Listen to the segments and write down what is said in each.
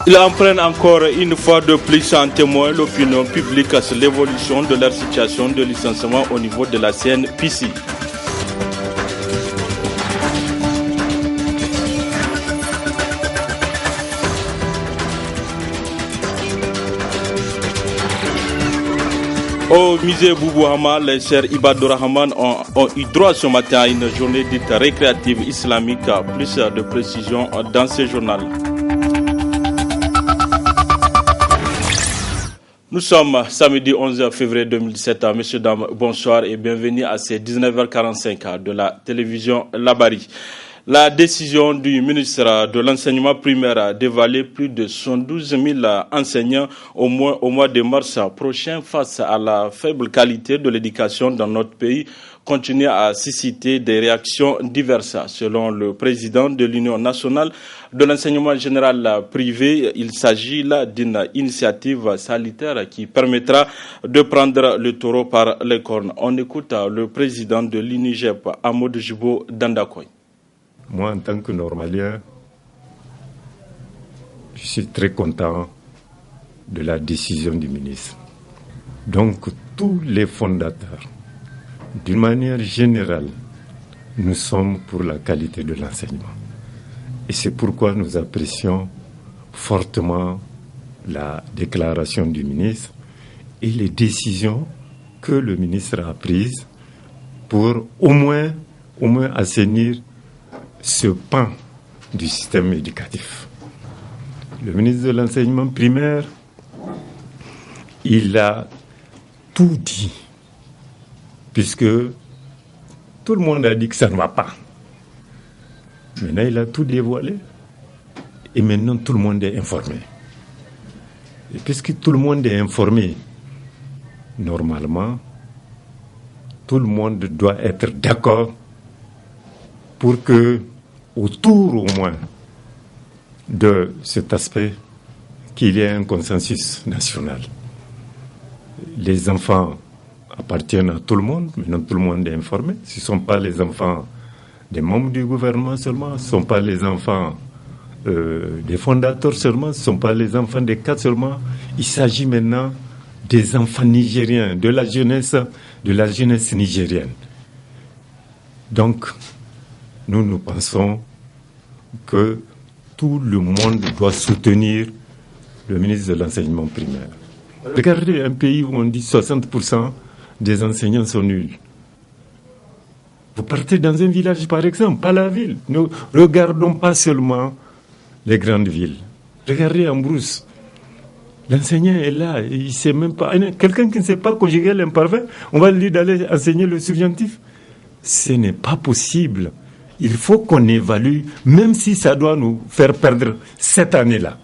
Ils en prennent encore une fois de plus en témoin l'opinion publique sur l'évolution de leur situation de licenciement au niveau de la CNPC. Au musée Boubouhama, les chers Ibadou Rahman ont eu droit ce matin à une journée dite récréative islamique. Plus de précisions dans ce journal. Nous sommes samedi 11 février 2017. Messieurs, dames, bonsoir et bienvenue à ces 19h45 de la télévision Labari. La décision du ministre de l'enseignement primaire a dévalé plus de 112 000 enseignants au mois de mars prochain face à la faible qualité de l'éducation dans notre pays continue à susciter des réactions diverses. Selon le président de l'Union nationale de l'enseignement général privé, il s'agit là d'une initiative salutaire qui permettra de prendre le taureau par les cornes. On écoute le président de l'UNIGEP, Amadou Jibo Dandakoy. Moi, en tant que normalien, je suis très content de la décision du ministre. Donc, tous les fondateurs, d'une manière générale, nous sommes pour la qualité de l'enseignement. Et c'est pourquoi nous apprécions fortement la déclaration du ministre et les décisions que le ministre a prises pour au moins assainir ce pan du système éducatif. Le ministre de l'enseignement primaire, il a tout dit, puisque tout le monde a dit que ça ne va pas. Maintenant, il a tout dévoilé, et maintenant tout le monde est informé. Et puisque tout le monde est informé, normalement, tout le monde doit être d'accord pour que, autour au moins de cet aspect, qu'il y ait un consensus national. Les enfants appartiennent à tout le monde, maintenant tout le monde est informé. Ce ne sont pas les enfants des membres du gouvernement seulement, ce ne sont pas les enfants des fondateurs seulement, ce ne sont pas les enfants des cadres seulement. Il s'agit maintenant des enfants nigériens, de la jeunesse nigérienne. Donc, nous pensons que tout le monde doit soutenir le ministre de l'enseignement primaire. Regardez un pays où on dit 60% des enseignants sont nuls. Vous partez dans un village, par exemple, pas la ville. Ne regardons pas seulement les grandes villes. Regardez en brousse. L'enseignant est là, il ne sait même pas. Quelqu'un qui ne sait pas conjuguer l'imparfait, on va lui dire d'aller enseigner le subjonctif. Ce n'est pas possible. Il faut qu'on évalue, même si ça doit nous faire perdre cette année-là.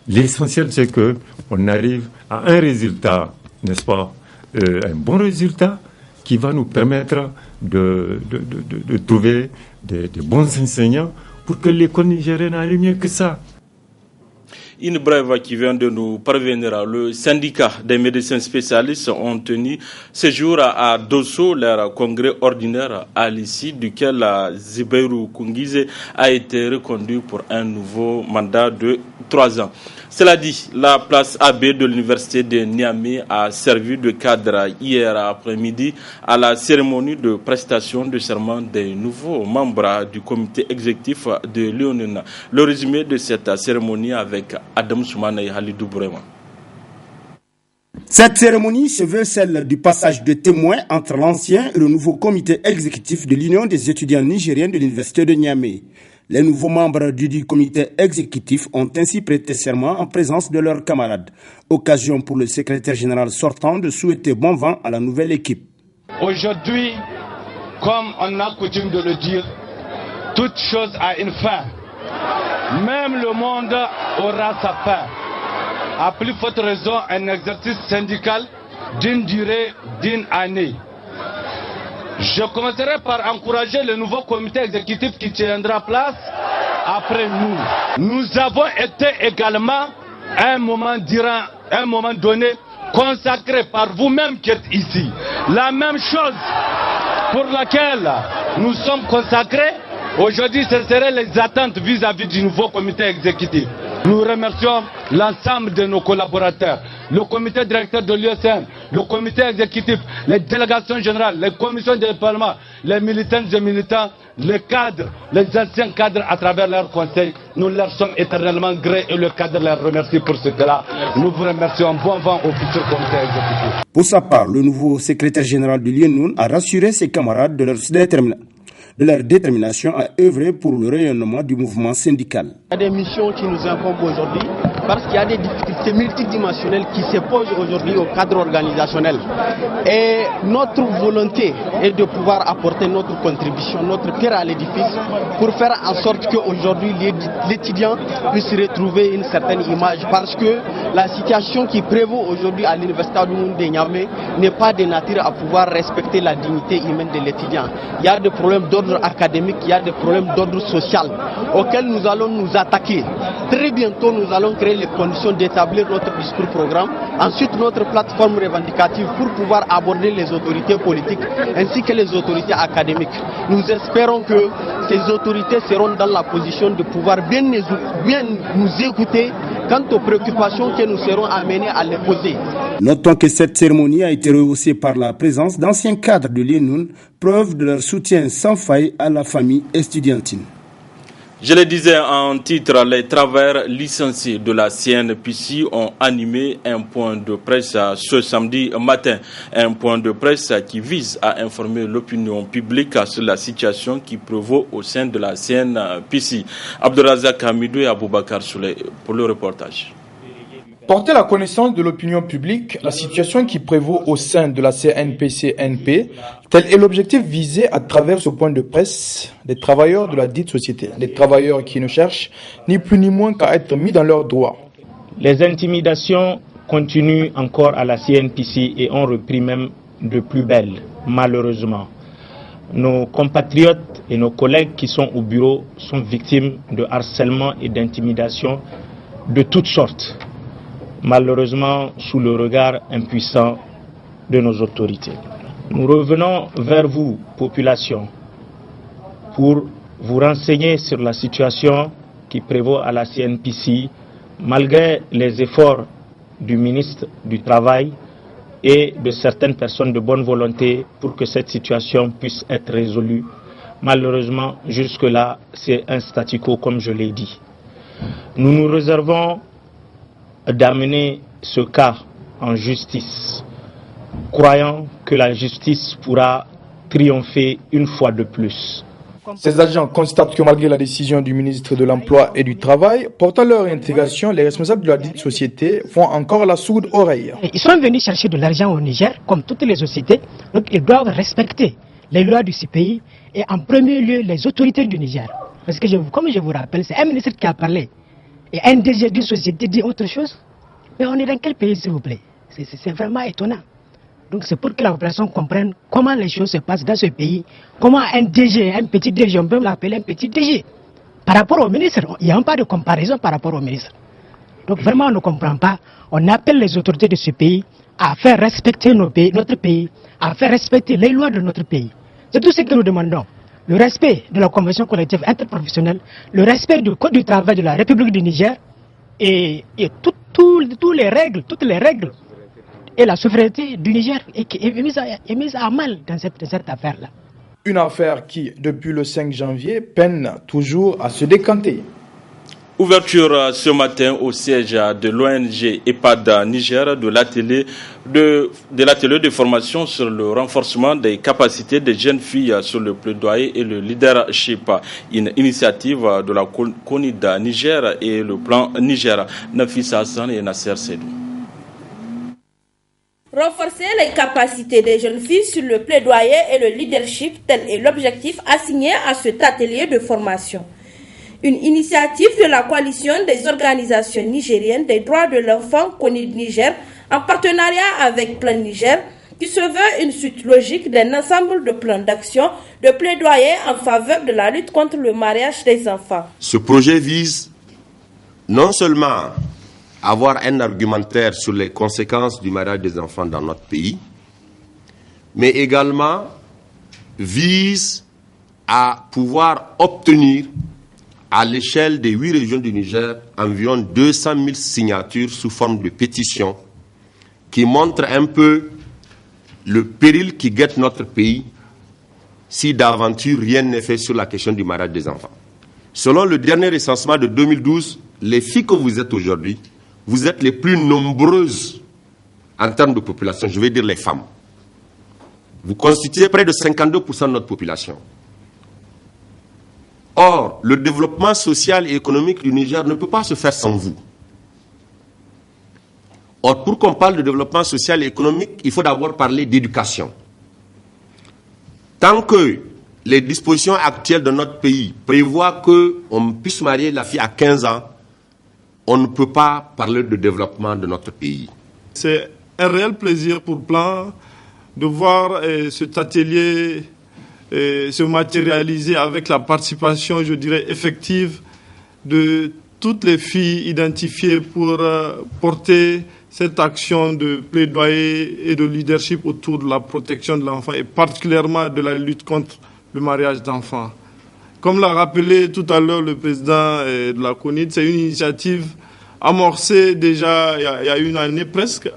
L'essentiel, c'est qu'on arrive à un résultat, n'est-ce pas, un bon résultat qui va nous permettre de trouver des bons enseignants pour que l'école nigérienne aille mieux que ça. Une brève qui vient de nous parvenir. Le syndicat des médecins spécialistes ont tenu ce jour à Dosso leur congrès ordinaire à l'issue duquel Zibeiru Kungize a été reconduit pour un nouveau mandat de 3 ans. Cela dit, la place AB de l'université de Niamey a servi de cadre hier après-midi à la cérémonie de prestation de serment des nouveaux membres du comité exécutif de l'UNEN. Le résumé de cette cérémonie avec Adam Soumana et Halidou Bourema. Cette cérémonie se veut celle du passage de témoins entre l'ancien et le nouveau comité exécutif de l'Union des étudiants nigériens de l'université de Niamey. Les nouveaux membres du comité exécutif ont ainsi prêté serment en présence de leurs camarades. Occasion pour le secrétaire général sortant de souhaiter bon vent à la nouvelle équipe. Aujourd'hui, comme on a coutume de le dire, toute chose a une fin. Même le monde aura sa fin. À plus forte raison, un exercice syndical d'une durée d'une année. Je commencerai par encourager le nouveau comité exécutif qui tiendra place après nous. Nous avons été également à un moment donné consacré par vous-même qui êtes ici. La même chose pour laquelle nous sommes consacrés, aujourd'hui ce seraient les attentes vis-à-vis du nouveau comité exécutif. Nous remercions l'ensemble de nos collaborateurs, le comité directeur de l'USN, le comité exécutif, les délégations générales, les commissions de parlement, les militantes et militants, les cadres, les anciens cadres à travers leur conseil. Nous leur sommes éternellement gré et le cadre les remercie pour cela. Nous vous remercions. Bon vent au futur comité exécutif. Pour sa part, le nouveau secrétaire général de l'INUN a rassuré ses camarades de leur détermination à œuvrer pour le rayonnement du mouvement syndical. Il y a des missions qui nous incombent aujourd'hui parce qu'il y a des difficultés multidimensionnelles qui se posent aujourd'hui au cadre organisationnel. Et notre volonté est de pouvoir apporter notre contribution, notre pierre à l'édifice pour faire en sorte qu'aujourd'hui l'étudiant puisse retrouver une certaine image parce que la situation qui prévaut aujourd'hui à l'université de Niamey n'est pas de nature à pouvoir respecter la dignité humaine de l'étudiant. Il y a des problèmes d'ordre académique, il y a des problèmes d'ordre social auxquels nous allons nous attaquer. Très bientôt, nous allons créer les conditions d'établir notre discours programme, ensuite notre plateforme revendicative pour pouvoir aborder les autorités politiques ainsi que les autorités académiques. Nous espérons que ces autorités seront dans la position de pouvoir bien nous écouter quant aux préoccupations que nous serons amenés à les poser. Notons que cette cérémonie a été rehaussée par la présence d'anciens cadres de l'INUN, preuve de leur soutien sans faille à la famille estudiantine. Je le disais en titre, les travailleurs licenciés de la CNPC ont animé un point de presse ce samedi matin. Un point de presse qui vise à informer l'opinion publique sur la situation qui prévaut au sein de la CNPC. Abdelrazak Hamidou et Aboubakar Souley pour le reportage. Porter la connaissance de l'opinion publique, la situation qui prévaut au sein de la CNPC-NP, tel est l'objectif visé à travers ce point de presse des travailleurs de la dite société. Des travailleurs qui ne cherchent ni plus ni moins qu'à être mis dans leurs droits. Les intimidations continuent encore à la CNPC et ont repris même de plus belle, malheureusement. Nos compatriotes et nos collègues qui sont au bureau sont victimes de harcèlement et d'intimidation de toutes sortes, malheureusement sous le regard impuissant de nos autorités. Nous revenons vers vous, population, pour vous renseigner sur la situation qui prévaut à la CNPC, malgré les efforts du ministre du Travail et de certaines personnes de bonne volonté pour que cette situation puisse être résolue. Malheureusement, jusque-là, c'est un statu quo, comme je l'ai dit. Nous nous réservons d'amener ce cas en justice, croyant que la justice pourra triompher une fois de plus. Ces agents constatent que malgré la décision du ministre de l'Emploi et du Travail portant leur intégration, les responsables de la dite société font encore la sourde oreille. Ils sont venus chercher de l'argent au Niger, comme toutes les sociétés, donc ils doivent respecter les lois de ce pays et en premier lieu les autorités du Niger. Parce que comme je vous rappelle, c'est un ministre qui a parlé. Et un DG d'une société dit autre chose. Mais on est dans quel pays, s'il vous plaît? C'est vraiment étonnant. Donc c'est pour que la population comprenne comment les choses se passent dans ce pays. Comment un DG, un petit DG, on peut l'appeler un petit DG. Par rapport au ministre, il n'y a pas de comparaison par rapport au ministre. Donc vraiment on ne comprend pas. On appelle les autorités de ce pays à faire respecter notre pays, à faire respecter les lois de notre pays. C'est tout ce que nous demandons. Le respect de la convention collective interprofessionnelle, le respect du code du travail de la République du Niger et toutes les règles et la souveraineté du Niger est mise à mal dans cette affaire-là. Une affaire qui, depuis le 5 janvier, peine toujours à se décanter. Ouverture ce matin au siège de l'ONG EPAD Niger de l'atelier de formation sur le renforcement des capacités des jeunes filles sur le plaidoyer et le leadership. Une initiative de la CONID Niger et le plan Niger. Nafisa Hassan et Nasser Sedou. Renforcer les capacités des jeunes filles sur le plaidoyer et le leadership, tel est l'objectif assigné à cet atelier de formation. Une initiative de la coalition des organisations nigériennes des droits de l'enfant CONID Niger en partenariat avec Plan Niger qui se veut une suite logique d'un ensemble de plans d'action de plaidoyer en faveur de la lutte contre le mariage des enfants. Ce projet vise non seulement à avoir un argumentaire sur les conséquences du mariage des enfants dans notre pays, mais également vise à pouvoir obtenir à l'échelle des 8 régions du Niger, environ 200 000 signatures sous forme de pétition qui montrent un peu le péril qui guette notre pays si d'aventure rien n'est fait sur la question du mariage des enfants. Selon le dernier recensement de 2012, les filles que vous êtes aujourd'hui, vous êtes les plus nombreuses en termes de population, je vais dire les femmes. Vous constituez près de 52% de notre population. Or, le développement social et économique du Niger ne peut pas se faire sans vous. Or, pour qu'on parle de développement social et économique, il faut d'abord parler d'éducation. Tant que les dispositions actuelles de notre pays prévoient qu'on puisse marier la fille à 15 ans, on ne peut pas parler de développement de notre pays. C'est un réel plaisir pour Plan de voir cet atelier se matérialiser avec la participation, je dirais, effective de toutes les filles identifiées pour porter cette action de plaidoyer et de leadership autour de la protection de l'enfant et particulièrement de la lutte contre le mariage d'enfants. Comme l'a rappelé tout à l'heure le président de la CONID, c'est une initiative amorcée déjà il y a une année presque,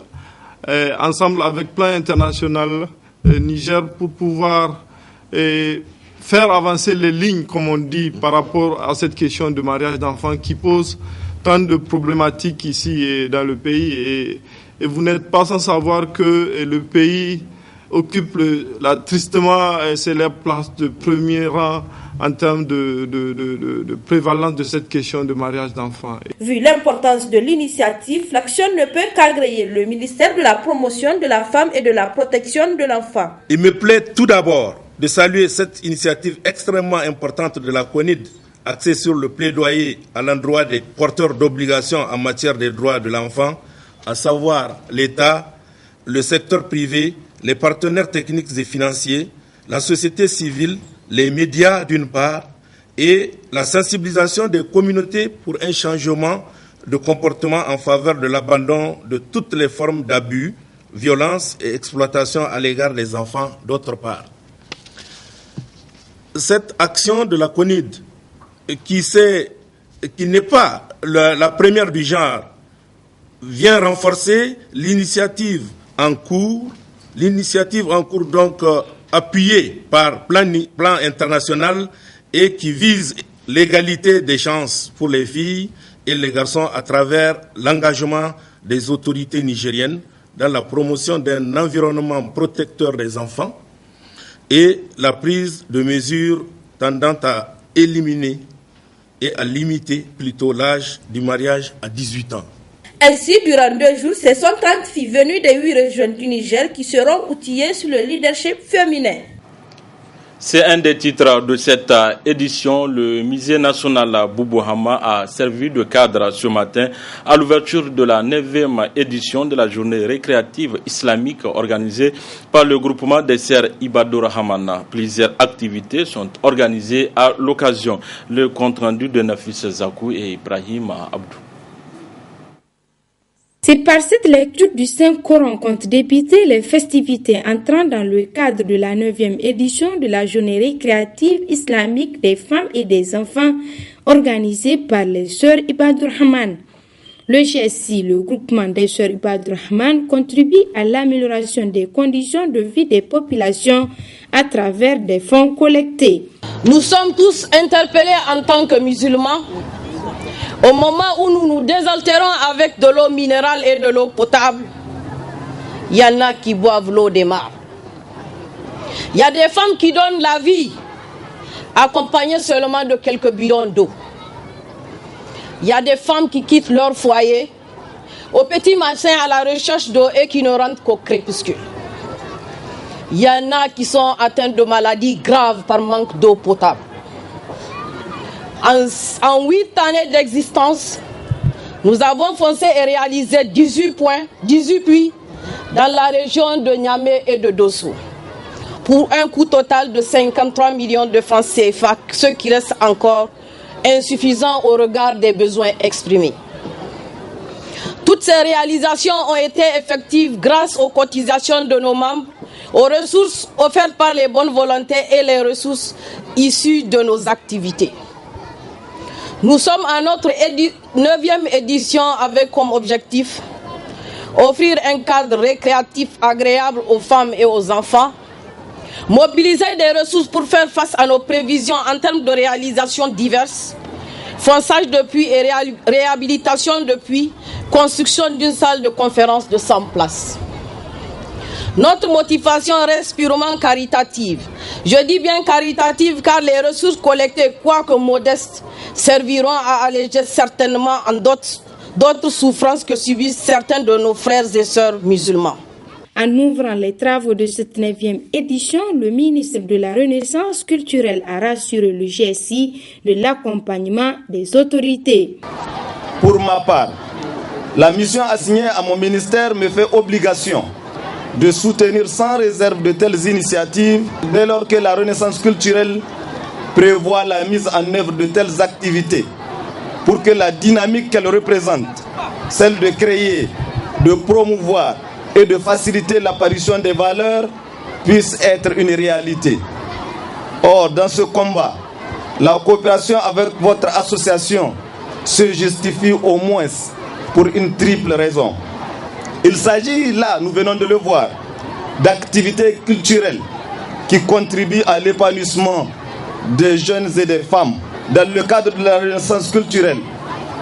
ensemble avec Plan International Niger pour pouvoir faire avancer les lignes, comme on dit, par rapport à cette question de mariage d'enfants qui pose tant de problématiques ici et dans le pays. Et vous n'êtes pas sans savoir que le pays occupe la tristement célèbre place de premier rang en termes de prévalence de cette question de mariage d'enfants. Vu l'importance de l'initiative, l'action ne peut qu'agréer le ministère de la Promotion de la Femme et de la Protection de l'Enfant. Il me plaît tout d'abord de saluer cette initiative extrêmement importante de la CONID, axée sur le plaidoyer à l'endroit des porteurs d'obligations en matière des droits de l'enfant, à savoir l'État, le secteur privé, les partenaires techniques et financiers, la société civile, les médias d'une part, et la sensibilisation des communautés pour un changement de comportement en faveur de l'abandon de toutes les formes d'abus, violence et exploitation à l'égard des enfants d'autre part. Cette action de la CONID, qui n'est pas la première du genre, vient renforcer l'initiative en cours donc appuyée par plan international et qui vise l'égalité des chances pour les filles et les garçons à travers l'engagement des autorités nigériennes dans la promotion d'un environnement protecteur des enfants et la prise de mesures tendant à éliminer et à limiter plutôt l'âge du mariage à 18 ans. Ainsi, durant 2 jours, ce sont 30 filles venues des 8 régions du Niger qui seront outillées sur le leadership féminin. C'est un des titres de cette édition. Le musée national Boubou Hama a servi de cadre ce matin à l'ouverture de la 9e édition de la journée récréative islamique organisée par le groupement des sœurs Ibadou Rahman. Plusieurs activités sont organisées à l'occasion. Le compte-rendu de Nafis Zakou et Ibrahim Abdou. C'est par cette lecture du Saint-Coran qu'ont débuté les festivités entrant dans le cadre de la 9e édition de la journée récréative islamique des femmes et des enfants organisée par les sœurs Ibadou Rahman. Le GSI, le groupement des sœurs Ibadou Rahman, contribue à l'amélioration des conditions de vie des populations à travers des fonds collectés. Nous sommes tous interpellés en tant que musulmans. Au moment où nous nous désaltérons avec de l'eau minérale et de l'eau potable, il y en a qui boivent l'eau des mares. Il y a des femmes qui donnent la vie, accompagnées seulement de quelques bidons d'eau. Il y a des femmes qui quittent leur foyer au petit matin à la recherche d'eau et qui ne rentrent qu'au crépuscule. Il y en a qui sont atteints de maladies graves par manque d'eau potable. En 8 années d'existence, nous avons foncé et réalisé 18 puits dans la région de Niamey et de Dosso, pour un coût total de 53 millions de francs CFA, ce qui reste encore insuffisant au regard des besoins exprimés. Toutes ces réalisations ont été effectives grâce aux cotisations de nos membres, aux ressources offertes par les bonnes volontés et les ressources issues de nos activités. Nous sommes à notre 9e édition avec comme objectif offrir un cadre récréatif agréable aux femmes et aux enfants, mobiliser des ressources pour faire face à nos prévisions en termes de réalisations diverses, fonçage de puits et réhabilitation de puits, construction d'une salle de conférence de 100 places. Notre motivation reste purement caritative. Je dis bien caritative car les ressources collectées, quoique modestes, serviront à alléger certainement en d'autres souffrances que subissent certains de nos frères et sœurs musulmans. En ouvrant les travaux de cette 9e édition, le ministre de la Renaissance culturelle a rassuré le GSI de l'accompagnement des autorités. Pour ma part, la mission assignée à mon ministère me fait obligation de soutenir sans réserve de telles initiatives dès lors que la Renaissance culturelle prévoit la mise en œuvre de telles activités pour que la dynamique qu'elle représente, celle de créer, de promouvoir et de faciliter l'apparition des valeurs, puisse être une réalité. Or, dans ce combat, la coopération avec votre association se justifie au moins pour une triple raison. Il s'agit là, nous venons de le voir, d'activités culturelles qui contribuent à l'épanouissement des jeunes et des femmes. Dans le cadre de la Renaissance culturelle,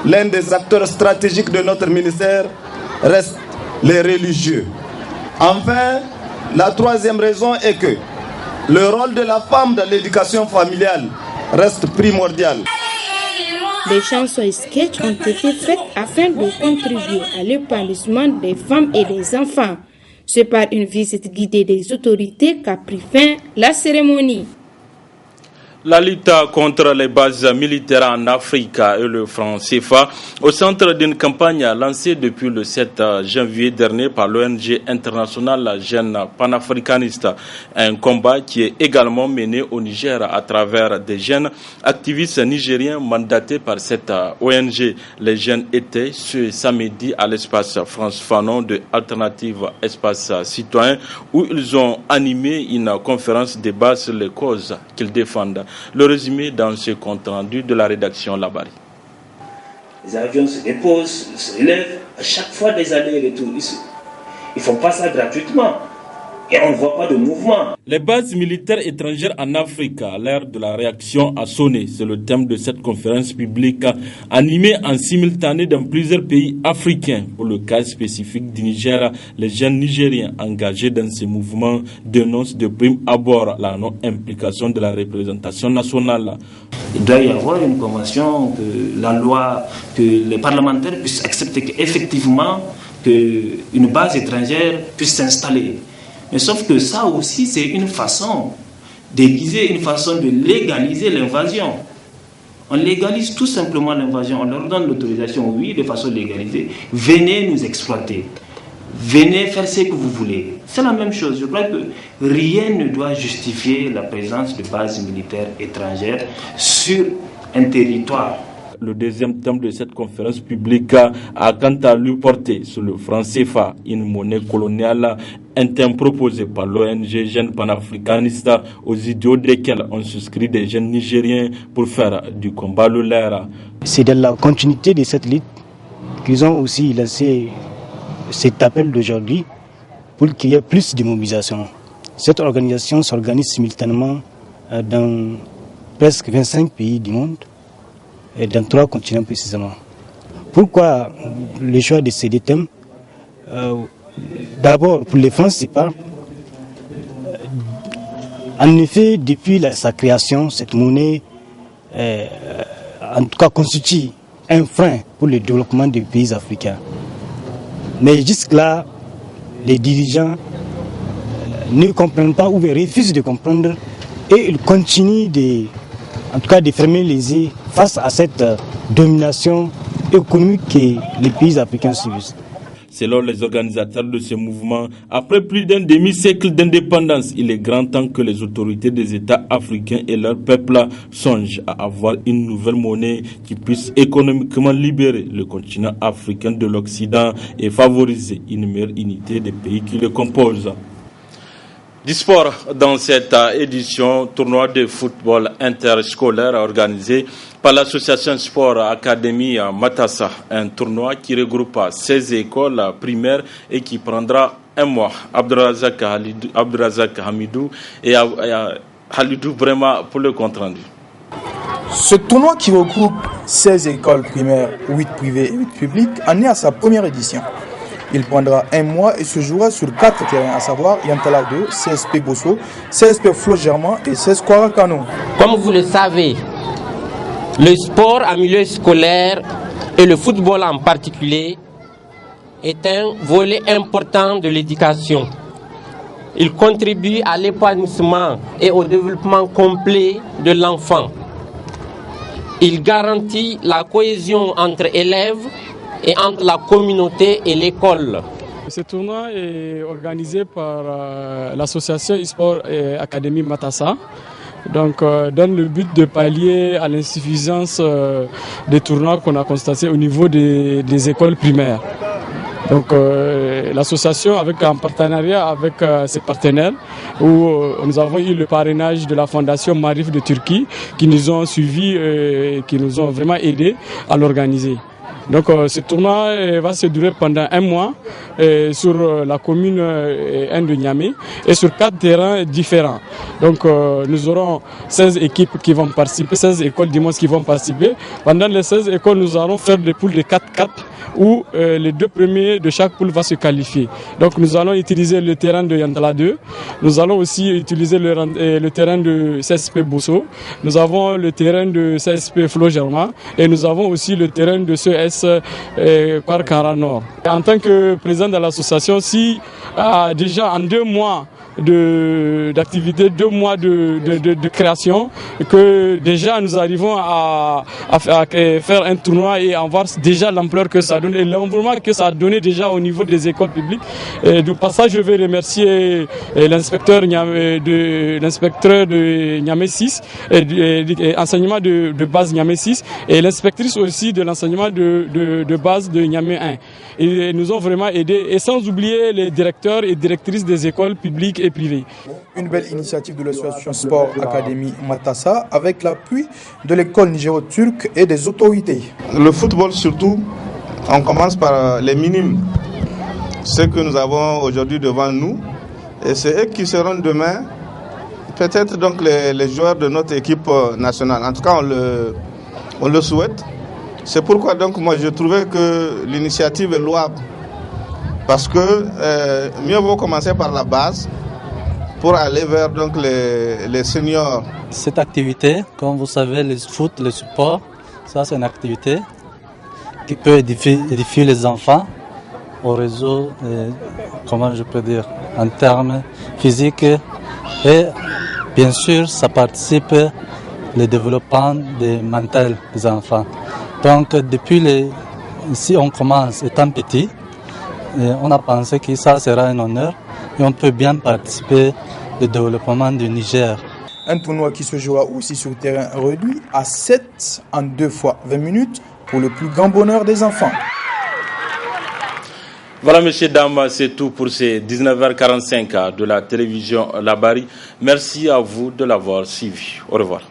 l'un des acteurs stratégiques de notre ministère reste les religieux. Enfin, la troisième raison est que le rôle de la femme dans l'éducation familiale reste primordial. Des chansons et sketchs ont été faits afin de contribuer à l'épanouissement des femmes et des enfants. C'est par une visite guidée des autorités qu'a pris fin la cérémonie. La lutte contre les bases militaires en Afrique et le franc CFA au centre d'une campagne lancée depuis le 7 janvier dernier par l'ONG internationale Jeunes Panafricanistes. Un combat qui est également mené au Niger à travers des jeunes activistes nigériens mandatés par cette ONG. Les jeunes étaient ce samedi à l'espace France Fanon de Alternative Espace Citoyen où ils ont animé une conférence débat sur les causes qu'ils défendent. Le résumé dans ce compte rendu de la rédaction Labari. Les avions se déposent, se relèvent, à chaque fois des allers-retours ici. Ils ne font pas ça gratuitement. Et on ne voit pas de mouvement. Les bases militaires étrangères en Afrique, à l'ère de la réaction a sonné. C'est le thème de cette conférence publique animée en simultané dans plusieurs pays africains. Pour le cas spécifique du Niger, les jeunes Nigériens engagés dans ces mouvements dénoncent de prime abord la non-implication de la représentation nationale. Il doit y avoir une convention, que la loi, que les parlementaires puissent accepter qu'effectivement qu'une base étrangère puisse s'installer. Mais sauf que ça aussi, c'est une façon déguisée, une façon de légaliser l'invasion. On légalise tout simplement l'invasion, on leur donne l'autorisation, oui, de façon légalisée. Venez nous exploiter, venez faire ce que vous voulez. C'est la même chose. Je crois que rien ne doit justifier la présence de bases militaires étrangères sur un territoire. Le deuxième thème de cette conférence publique a quant à lui porté sur le franc CFA, une monnaie coloniale, un thème proposé par l'ONG Jeunes Panafricanistes aux idéaux desquels ont souscrit des jeunes Nigériens pour faire du combat le leur. C'est dans la continuité de cette lutte qu'ils ont aussi lancé cet appel d'aujourd'hui pour qu'il y ait plus de mobilisation. Cette organisation s'organise simultanément dans presque 25 pays du monde. Et dans 3 continents précisément. Pourquoi le choix de ces 2 thèmes? D'abord, pour les francs CFA, en effet, depuis sa création, cette monnaie, en tout cas, constitue un frein pour le développement des pays africains. Mais jusque-là, les dirigeants ne comprennent pas ou refusent de comprendre et ils continuent en tout cas de fermer les yeux face à cette domination économique que les pays africains subissent. Selon les organisateurs de ce mouvement, après plus d'un demi-siècle d'indépendance, il est grand temps que les autorités des États africains et leurs peuples songent à avoir une nouvelle monnaie qui puisse économiquement libérer le continent africain de l'Occident et favoriser une meilleure unité des pays qui le composent. Du sport dans cette édition, tournoi de football interscolaire organisé par par l'association Sport Académie Matassa, un tournoi qui regroupe 16 écoles primaires et qui prendra un mois. Abdrazak Hamidou et Halidou vraiment pour le compte rendu. Ce tournoi qui regroupe 16 écoles primaires, 8 privées et 8 publiques, en est à sa première édition. Il prendra un mois et se jouera sur 4 terrains, à savoir Yantala 2, CSP Bosso, CSP Flo Germain et CSP Kwarakano. Comme vous le savez, le sport en milieu scolaire et le football en particulier est un volet important de l'éducation. Il contribue à l'épanouissement et au développement complet de l'enfant. Il garantit la cohésion entre élèves et entre la communauté et l'école. Ce tournoi est organisé par l'association e-sport Académie Matassa, donc dans le but de pallier à l'insuffisance des tournois qu'on a constaté au niveau des écoles primaires. Donc l'association, en partenariat avec ses partenaires, où nous avons eu le parrainage de la fondation Marif de Turquie, qui nous ont suivis et qui nous ont vraiment aidés à l'organiser. Donc ce tournoi va se durer pendant un mois sur la commune de Niamey et sur 4 terrains différents. Donc nous aurons 16 équipes qui vont participer, 16 écoles qui vont participer. Pendant les 16 écoles, nous allons faire des poules de 4-4 où les 2 premiers de chaque poule vont se qualifier. Donc nous allons utiliser le terrain de Yantala 2, nous allons aussi utiliser le terrain de CSP Bosso, nous avons le terrain de CSP Flo Germain et nous avons aussi le terrain de CES Kwarakano Nord. En tant que président de l'association, si déjà en 2 mois d'activité, 2 mois de création, que déjà nous arrivons à faire un tournoi et à voir déjà l'ampleur que ça donne et l'environnement que ça a donné déjà au niveau des écoles publiques. Et du passage, je vais remercier l'inspecteur de Niamey 6 et enseignement de base Niamey 6 et l'inspectrice aussi de l'enseignement de base de Niamey 1. Et nous ont vraiment aidés, et sans oublier les directeurs et directrices des écoles publiques et privées. Une belle initiative de l'association Sport Académie Matassa avec l'appui de l'école nigéro-turque et des autorités. Le football surtout, on commence par les minimes, ce que nous avons aujourd'hui devant nous, et c'est eux qui seront demain peut-être donc les joueurs de notre équipe nationale. En tout cas, on le souhaite. C'est pourquoi donc moi je trouvais que l'initiative est louable, parce que mieux vaut commencer par la base pour aller vers donc les seniors. Cette activité, comme vous savez, le foot, le sport, ça c'est une activité qui peut édifier les enfants au réseau, comment je peux dire, en termes physiques, et bien sûr ça participe au développement des mentaux des enfants. Donc si on commence étant petit, on a pensé que ça sera un honneur et on peut bien participer au développement du Niger. Un tournoi qui se jouera aussi sur terrain réduit à 7 en 2 fois 20 minutes pour le plus grand bonheur des enfants. Voilà, messieurs, dames, c'est tout pour ces 19h45 de la télévision Labari. Merci à vous de l'avoir suivi. Au revoir.